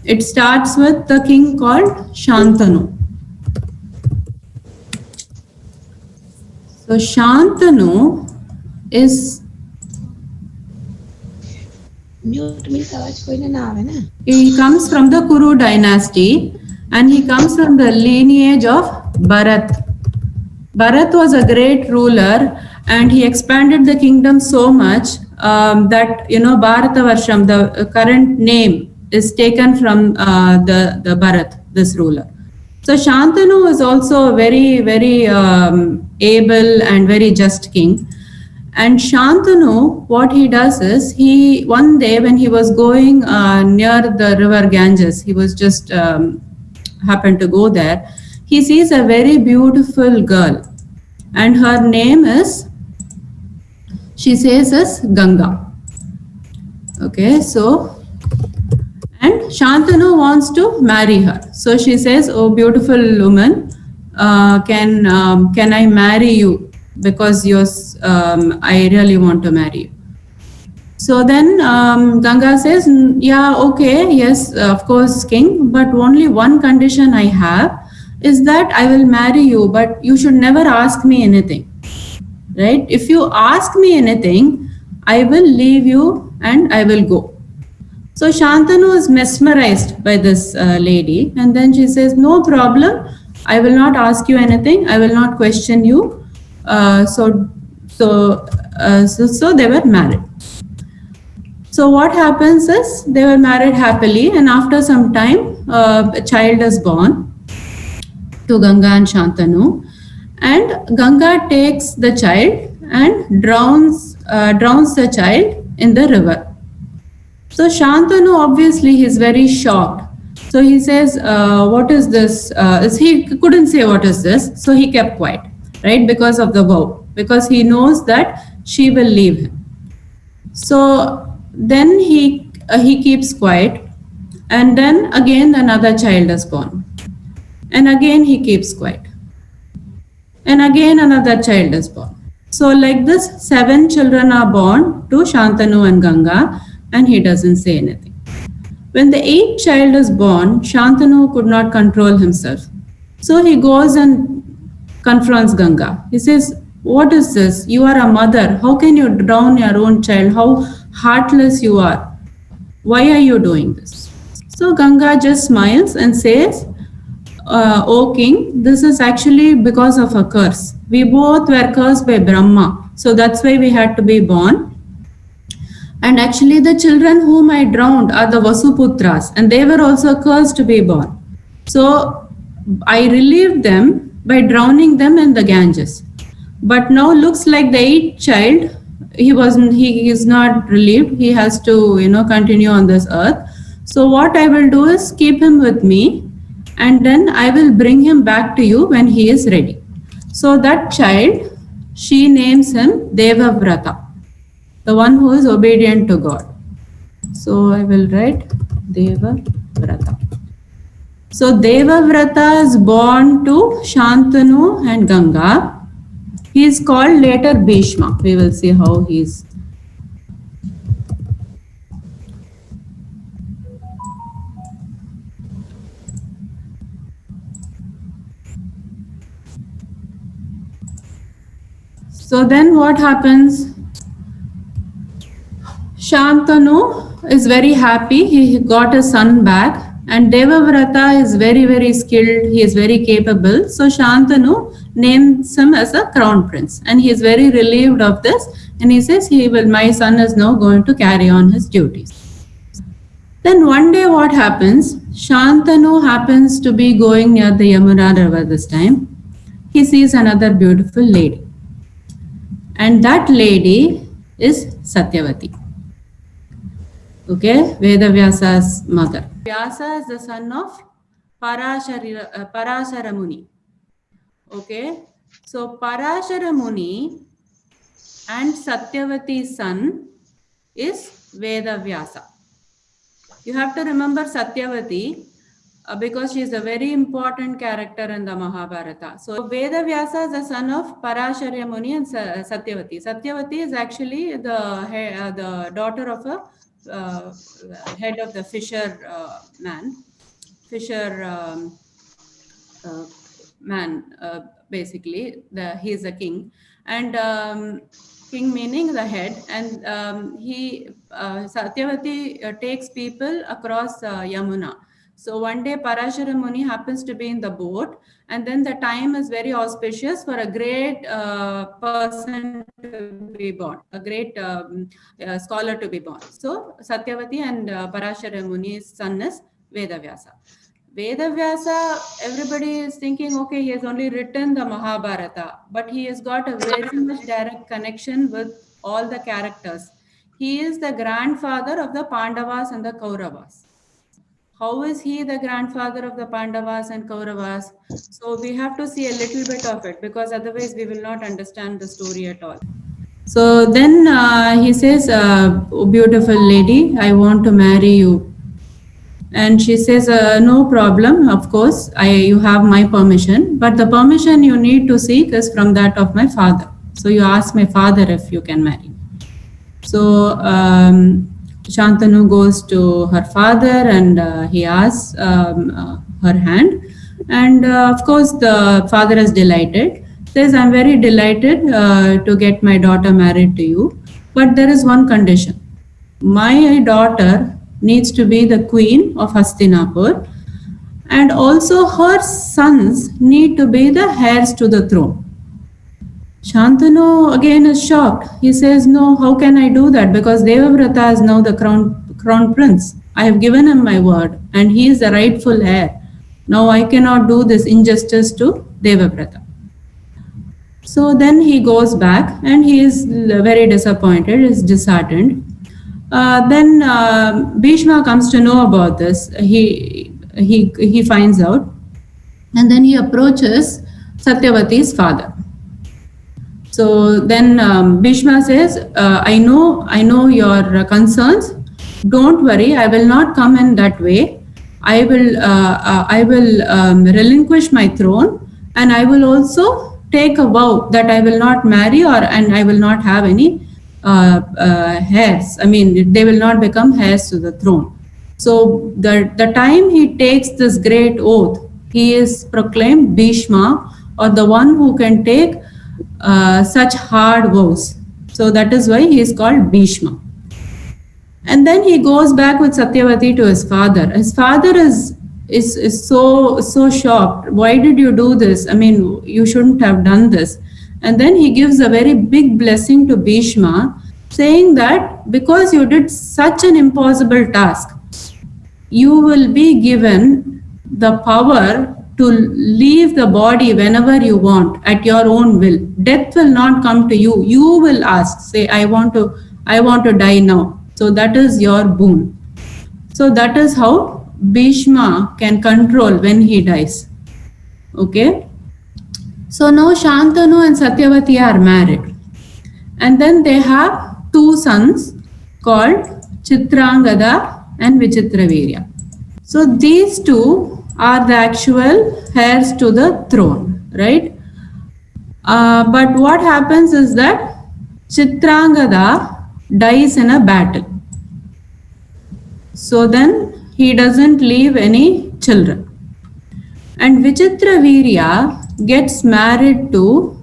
It starts with the king called Shantanu. So Shantanu is he comes from the Kuru dynasty and he comes from the lineage of Bharat. Bharat was a great ruler and he expanded the kingdom so much that Bharatavarsham, the current name, is taken from the Bharat, this ruler. So Shantanu was also a very able and very just king. And Shantanu, what he does is, he one day when he was going near the river Ganges, he was just happened to go there. He sees a very beautiful girl, and her name is, she says, is Ganga. Okay, so and Shantanu wants to marry her. So she says, "Oh, beautiful woman, can I marry you? Because I really want to marry you." So then Ganga says, "Yeah, okay, yes, of course, king, but only one condition I have is that I will marry you, but you should never ask me anything, right? If you ask me anything, I will leave you and I will go." So Shantanu is mesmerized by this lady, and then she says, "No problem, I will not ask you anything, I will not question you." So they were married. So what happens is, they were married happily, and after some time, a child is born to Ganga and Shantanu, and Ganga takes the child and drowns the child in the river. So Shantanu, obviously, he's very shocked. So he says, "What is this?" He couldn't say what is this, so he kept quiet, right? Because of the vow, because he knows that she will leave him. So then he keeps quiet, and then again another child is born, and again he keeps quiet, and again another child is born. So like this, 7 children are born to Shantanu and Ganga, and he doesn't say anything. When the 8th child is born, Shantanu could not control himself. So he goes and confronts Ganga. He says, "What is this? You are a mother. How can you drown your own child? How heartless you are. Why are you doing this?" So Ganga just smiles and says, "O king, this is actually because of a curse. We both were cursed by Brahma. So that's why we had to be born. And actually, the children whom I drowned are the Vasuputras, and they were also cursed to be born. So I relieved them by drowning them in the Ganges. But now looks like the 8th child, he is not relieved. He has to, continue on this earth. So what I will do is keep him with me, and then I will bring him back to you when he is ready." So that child, she names him Devavrata, the one who is obedient to God. So I will write Devavrata. So Devavrata is born to Shantanu and Ganga. He is called later Bhishma. We will see how he is. So then what happens? Shantanu is very happy. He got his son back, and Devavrata is very skilled. He is very capable. So Shantanu names him as a crown prince, and he is very relieved of this. And he says, my son is now going to carry on his duties. Then one day what happens? Shantanu happens to be going near the Yamuna river this time. He sees another beautiful lady, and that lady is Satyavati. Okay, Vedavyasa's mother. Vyasa is the son of Parashara Muni. Okay, so Parashara Muni and Satyavati's son is Vedavyasa. You have to remember Satyavati. because she is a very important character in the Mahabharata. So Vedavyasa is the son of Parasharya Muni and Satyavati. Satyavati is actually the daughter of a head of the fisher man, basically. He is a king, and king meaning the head, and Satyavati takes people across Yamuna. So one day Parashara Muni happens to be in the boat, and then the time is very auspicious for a great person to be born, a great scholar to be born. So Satyavati and Parashara Muni's son is Vedavyasa. Vedavyasa, everybody is thinking, okay, he has only written the Mahabharata, but he has got a very much direct connection with all the characters. He is the grandfather of the Pandavas and the Kauravas. How is he the grandfather of the Pandavas and Kauravas? So we have to see a little bit of it, because otherwise we will not understand the story at all. So then he says, oh, beautiful lady, I want to marry you. And she says, no problem, of course, you have my permission, but the permission you need to seek is from that of my father. So you ask my father if you can marry. So Shantanu goes to her father, and he asks her hand. And of course, the father is delighted. Says, I'm very delighted to get my daughter married to you. But there is one condition. My daughter needs to be the queen of Hastinapur, and also her sons need to be the heirs to the throne. Shantanu again is shocked. He says, no, how can I do that? Because Devavrata is now the crown prince. I have given him my word, and he is the rightful heir. Now I cannot do this injustice to Devavrata. So then he goes back, and he is very disappointed, is disheartened. Then Bhishma comes to know about this. He finds out, and then he approaches Satyavati's father. So then Bhishma says, I know your concerns. Don't worry, I will not come in that way. I will relinquish my throne, and I will also take a vow that I will not marry, and I will not have any heirs. I mean, they will not become heirs to the throne. So the time he takes this great oath, he is proclaimed Bhishma, or the one who can take such hard vows. So that is why he is called Bhishma. And then he goes back with Satyavati to his father. His father is so shocked. Why did you do this? I mean, you shouldn't have done this. And then he gives a very big blessing to Bhishma, saying that because you did such an impossible task, you will be given the power to leave the body whenever you want at your own will. Death will not come to you. You will ask, say, I want to die now. So that is your boon. So that is how Bhishma can control when he dies. Okay. So now Shantanu and Satyavati are married. And then they have two sons called Chitrangada and Vichitravirya. So these two are the actual heirs to the throne, right? But what happens is that Chitrangada dies in a battle. So then he doesn't leave any children. And Vichitravirya gets married to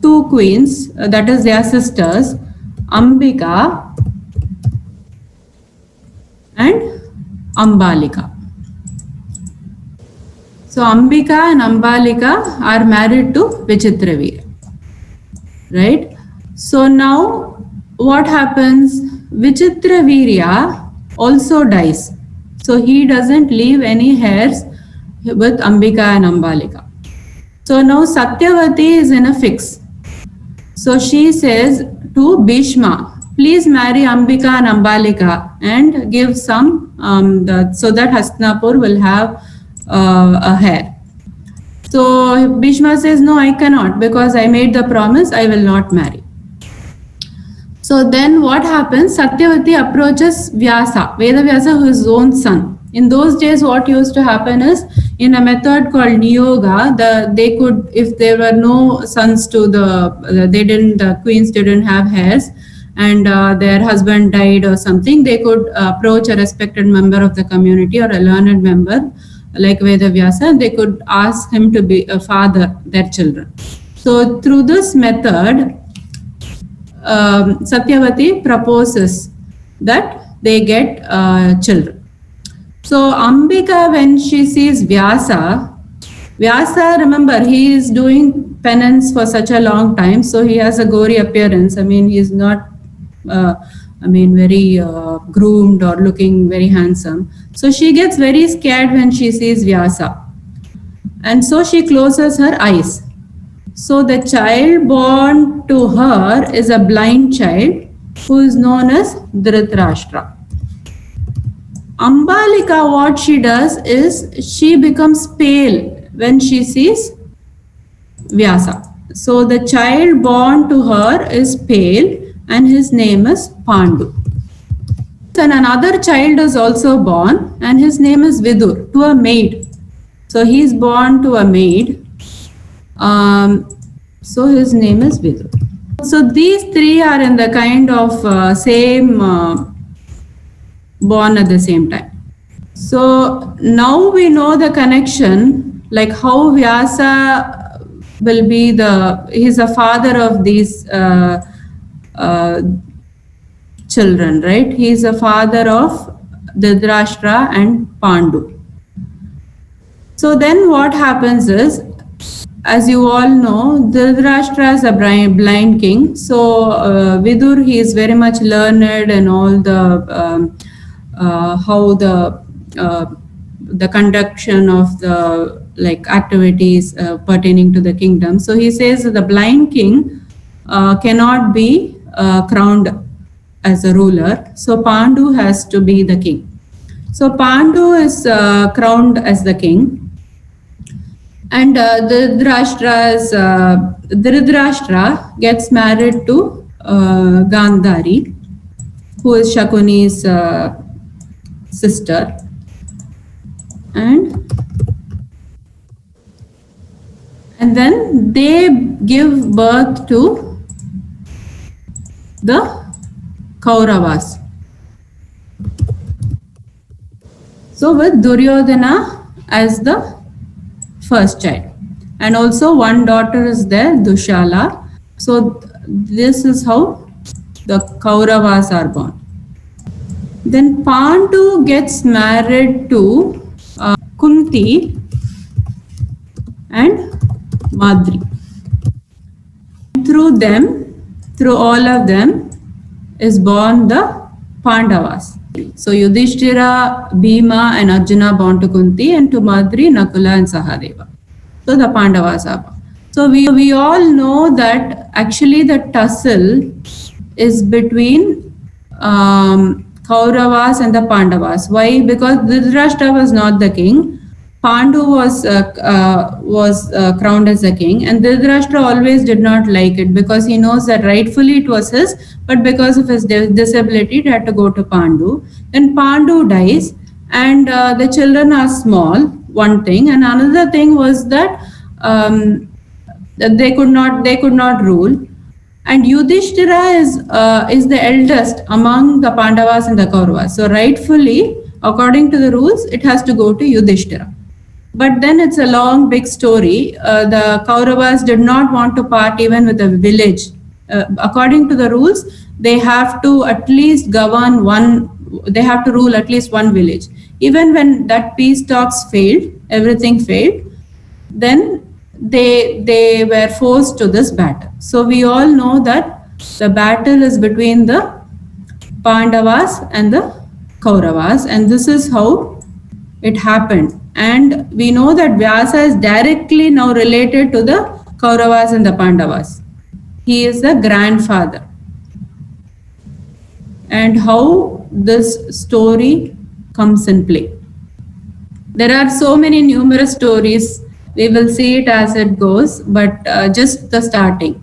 two queens, that is their sisters, Ambika and Ambalika. So Ambika and Ambalika are married to Vichitravirya, right? So now what happens? Vichitravirya also dies. So he doesn't leave any heirs with Ambika and Ambalika. So now Satyavati is in a fix. So she says to Bhishma, please marry Ambika and Ambalika and give some, so that Hastinapur will have a heir. So Bhishma says, no, I cannot, because I made the promise, I will not marry. So then what happens? Satyavati approaches Vyasa, Vedavyasa, who is his own son. In those days, what used to happen is, in a method called niyoga, they could, if there were no sons to the queens didn't have heirs, and their husband died or something, they could approach a respected member of the community or a learned member like Vedavyasa, and they could ask him to be a father their children. So through this method, Satyavati proposes that they get children. So Ambika, when she sees Vyasa, remember, he is doing penance for such a long time, so he has a gory appearance. I mean, he is not, very groomed or looking very handsome. So she gets very scared when she sees Vyasa. And so she closes her eyes. So the child born to her is a blind child who is known as Dhritarashtra. Ambalika, what she does is she becomes pale when she sees Vyasa. So the child born to her is pale and his name is Pandu. Then another child is also born and his name is Vidur, to a maid. So he is born to a maid. So his name is Vidur. So these three are in the kind of same born at the same time. So now we know the connection, like how Vyasa will be he's a father of these children, right? He is a father of Dhritarashtra and Pandu. So then what happens is, as you all know, Dhritarashtra is a blind king. So Vidur, he is very much learned and all the how the conduction of the activities pertaining to the kingdom. So he says that the blind king cannot be crowned as a ruler. So Pandu has to be the king. So Pandu is crowned as the king. And Dhritarashtra gets married to Gandhari, who is Shakuni's sister. And then they give birth to the Kauravas. So with Duryodhana as the first child, and also one daughter is there, Dushala. So this is how the Kauravas are born. Then Pandu gets married to Kunti and Madri. Through all of them is born the Pandavas. So Yudhishthira, Bhima and Arjuna born to Kunti, and to Madri, Nakula and Sahadeva. So the Pandavas are born. So we all know that actually the tussle is between Kauravas and the Pandavas. Why? Because Dhritarashtra was not the king. Pandu was crowned as a king, and Dhritarashtra always did not like it because he knows that rightfully it was his, but because of his disability, it had to go to Pandu. Then Pandu dies, and the children are small. One thing, and another thing was that they could not rule. And Yudhishthira is the eldest among the Pandavas and the Kauravas. So rightfully, according to the rules, it has to go to Yudhishthira. But then it's a long, big story. The Kauravas did not want to part even with a village. According to the rules, they have to at least govern they have to rule at least one village. Even when that peace talks failed, everything failed, then they were forced to this battle. So we all know that the battle is between the Pandavas and the Kauravas, and this is how it happened. And we know that Vyasa is directly now related to the Kauravas and the Pandavas. He is the grandfather. And how this story comes in play. There are so many numerous stories. We will see it as it goes, but just the starting.